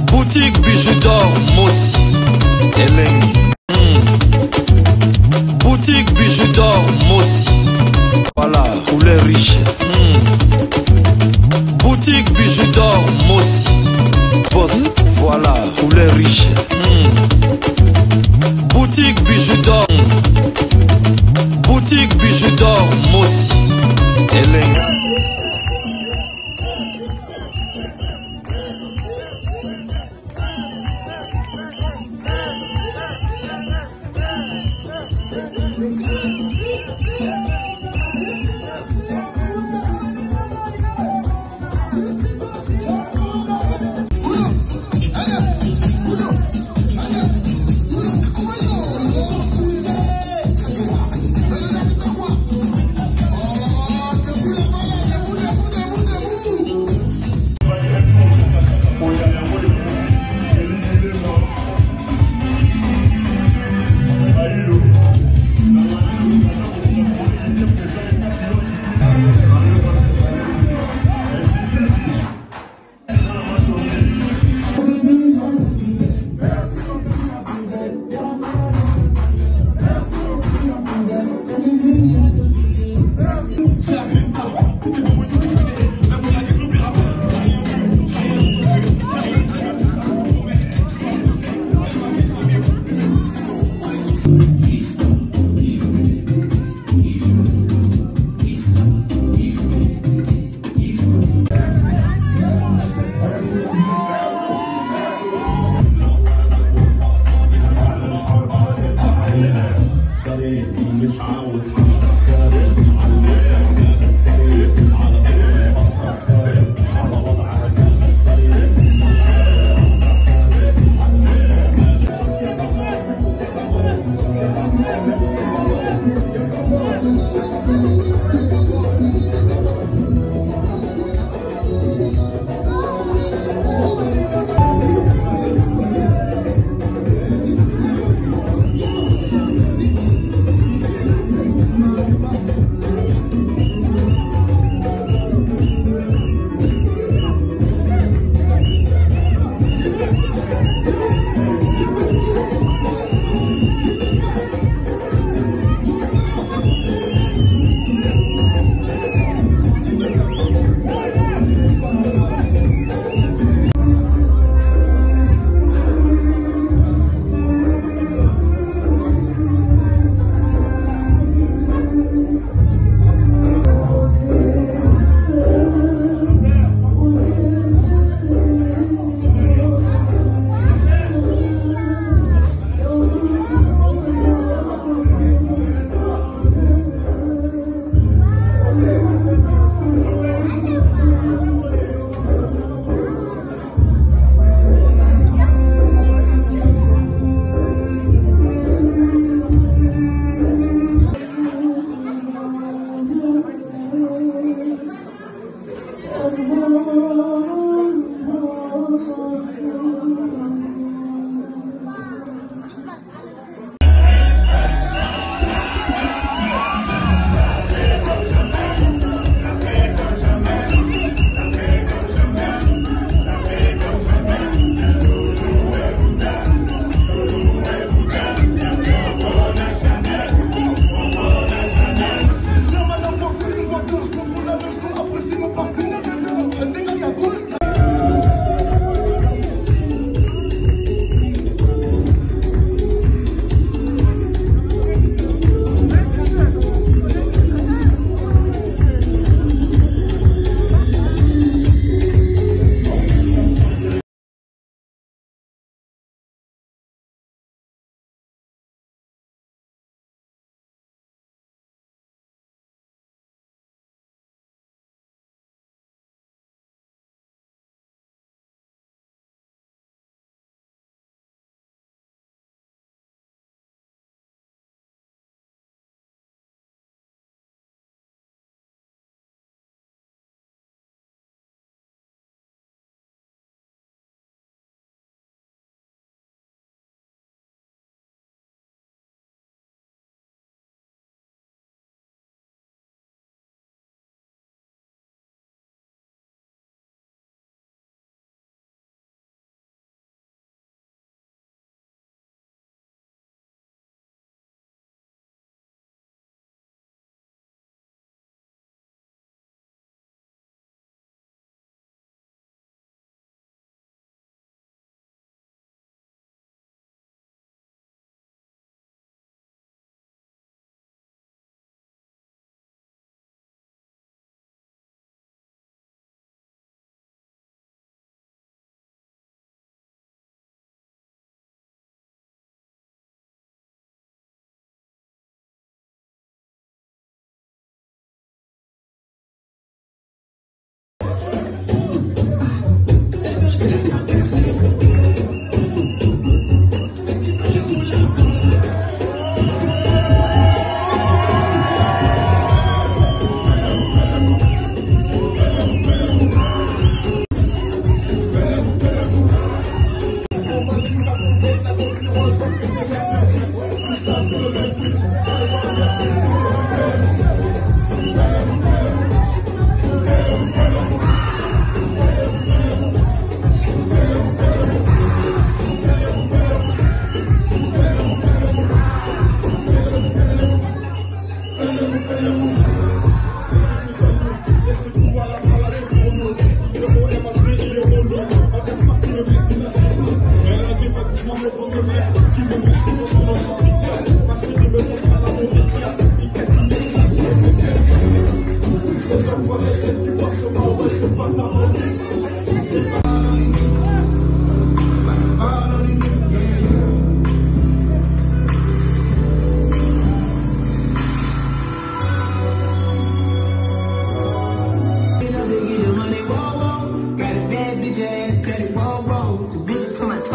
Boutique bijoux d'or Mossi Elengi. Boutique bijoux d'or Mossi. Voilà, couleur riche. Boutique bijoux d'or Mossi. Boss, voilà, couleur riche. Boutique bijoux d'or. Boutique bijoux d'or Mossi Elengi.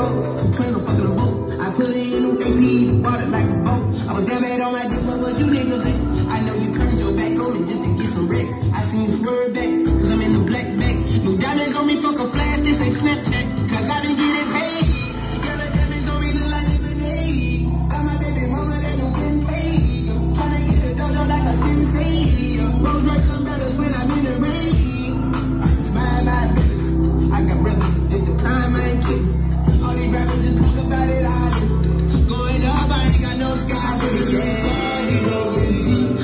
folks. Twins will fuck the boat. I put it in the AP, water like a boat. I was down bad on my dick, but what you niggas say? I know you turned your back on me just to get some wrecks. I seen you swerve back, cause I'm in the black bag. No diamonds on me, fuck a flash, this ain't Snapchat. Cause I been getting paid. Girl, the diamonds on me look like lemonade. Got my baby mama that don't get paid. Tryna get a dojo like a sensei. Rolls Royce umbrellas when I'm in the rain. I smile like this. I got brothers at the time, I ain't kidding. All these rappers just talk about it, I do. Going up, I ain't got no sky for me, yeah.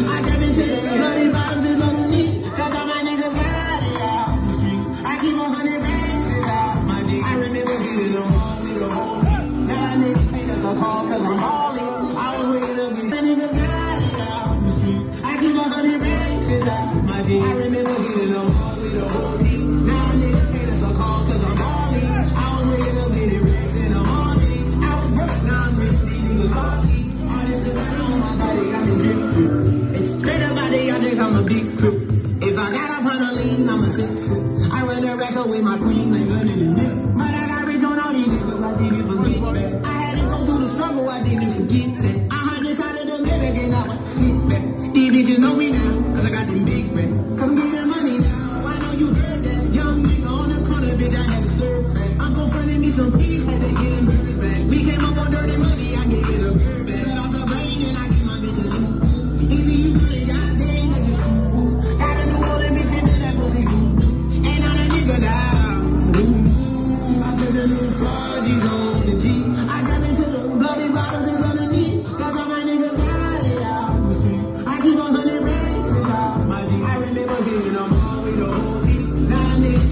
I jump into the bloody bottoms is underneath. Cause all my niggas got it out the streets. I keep 100 racks out my G. I remember giving them all with the whole team. Now niggas think that's a call cause I'm balling. I was waking up getting my niggas got it out the streets. I keep 100 racks out my G. I remember giving them all with the whole team. Now niggas think that's a call cause I'm balling. I was waking up getting racks in the morning. I was broke, now I'm rich, these niggas salty. All this is on my body, I'm in drip drip. Straight up out the objects, I'm a big trip. If I got up on a lean, I'm a six. I run the record with my queen, like London and Nip. But I got rich on all these niggas, I didn't forget that. I had to go through the struggle, I didn't forget that. I had to try to do everything, and I was sit back. These bitches know me now, cause I got them big racks. Come get the money now, I know you heard that. Young nigga on the corner, bitch, I had to serve back. I'm gon' front me some peas, had to get them birds back. We came up on dirty money, I gave it a bird back. Cut off the brain, and I give my bitch a loop. Easy, you really got paid, nigga. Got a new old bitch in that pussy. Ain't on that nigga down. I put the new Fudgies on the G. I jump into the bloody bottles is underneath. Cause all my niggas got it out the streets. I keep 100 racks out my G. I remember giving them all with the whole team. Now niggas.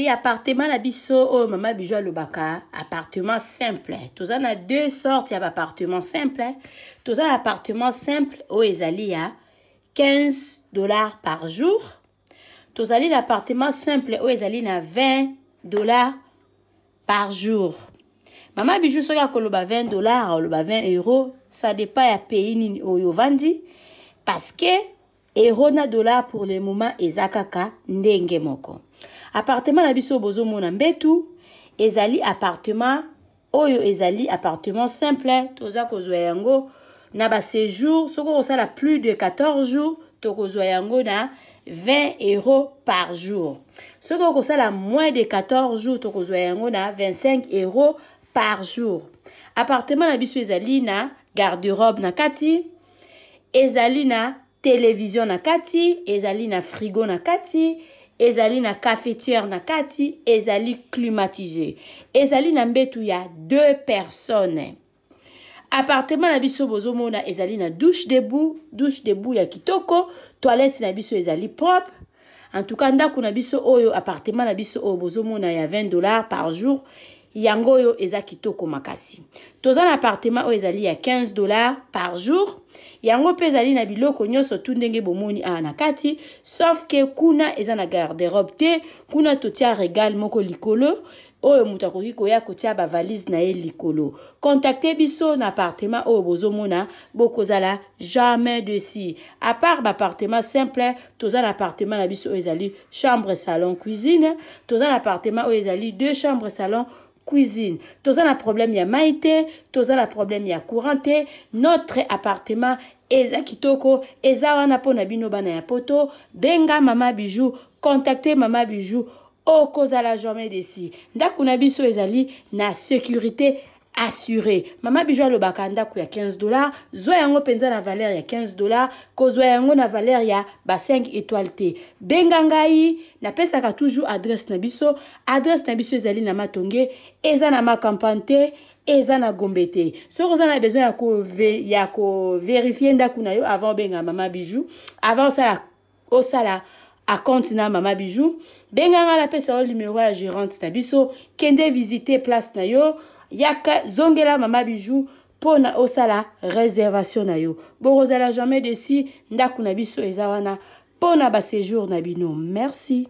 ezali appartement na biso o mama bijou lobaka appartement simple. Toza na deux sortes ya appartement simple. Toza na appartement simple o ezali ya $15 par jour. Tozali l'appartement simple o ezali na $20 par jour. Mama bijou soka koloba $20 ou loba €20, ça dépend ya pays nini oyo vandi parce que euro na dollar pour le moment ezakaka ndenge moko. Appartement na biso bozo mona mbetu ezali appartement oyo ezali appartement simple toza kozwa yango na ba séjour soko osala plus de 14 jours tokozwa yango na €20 par jour. Soko osala moins de 14 jours tokozwa yango na €25 par jour. Appartement na biso ezali na garde-robe na kati, ezali na télévision na kati, ezali na frigo na kati, ezali na cafetière na kati, ezali climatisé. Ezali na mbetu ya 2 personnes. Appartement na biso bozo mona ezali na douche debout ya kitoko, toilette na biso ezali propre. En tout cas ndako na biso oyo appartement na biso oyo bozo mona ya $20 par jour. Yango yo eza kitoko makasi. Toza na appartement oyo ezali ya $15 par jour. Yango pe ezali na biloko nyonso tu ndenge bomoni na kati, sauf que kuna eza na garde-robe te, kuna totia régal moko likolo, oyo mutu akoki koya kotia ba valise na ye likolo. Contactez biso na appartement oyo bozomona bokozala jamais dessus. À part ba appartement simple, toza na appartement na biso oyo ezali chambre, salon, cuisine, toza na appartement oyo ezali 2 chambres, salon, cuisine. Toza na problème ya maïté, toza na problème ya couranté. Notre appartement eza kitoko, eza wana pona bino bana ya poto. Benga mama bijou, contactez mama bijou. Okozala jamais desi. Ndako na biso ezali na sécurité assurée. Mama bijou alobaka ndako ya $15, zwa yango penza na valeur ya $15, kozwa yango na valeur ya ba 5 étoiles te. Benga ngai, na pesaka toujours adresse na biso. Adresse na biso ezali na Matonge, eza na Makampante, eza na Gombe te. So vous avez besoin ya ko vérifier ndako na yo avant benga mama bijou, avant osala à compte na mama bijou. Benga nga la pesa o numéro ya gérante na biso, kende visiter place na yo. Yaka zongela mama bijou pona osala réservation na yo. Borozala jamais desi ndako na biso eza wana pona ba séjour na bino. Merci.